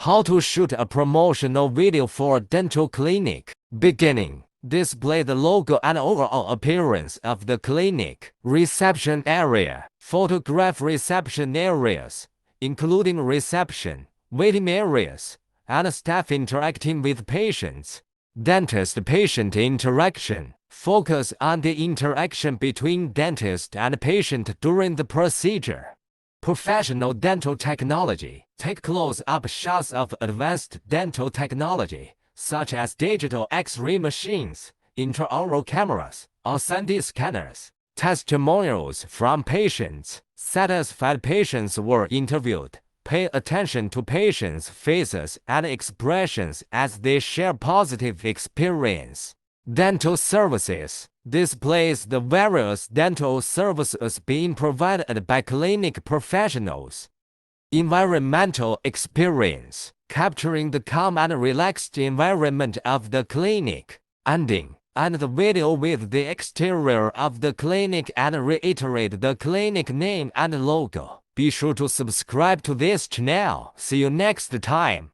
How to shoot a promotional video for a dental clinic. Beginning. Display the logo and overall appearance of the clinic. Reception area. Photograph reception areas, including reception, waiting areas, and staff interacting with patients. Dentist-patient interaction. Focus on the interaction between dentist and patient during the procedure. Professional dental technology. Take close-up shots of advanced dental technology, such as digital X-ray machines, intraoral cameras, or 3D scanners. Testimonials from patients. Satisfied patients were interviewed. Pay attention to patients' faces and expressions as they share positive experience. Dental services. Displays the various dental services being provided by clinic professionals. Environmental experience. Capturing the calm and relaxed environment of the clinic. Ending. And the video with the exterior of the clinic and reiterate the clinic name and logo. Be sure to subscribe to this channel. See you next time.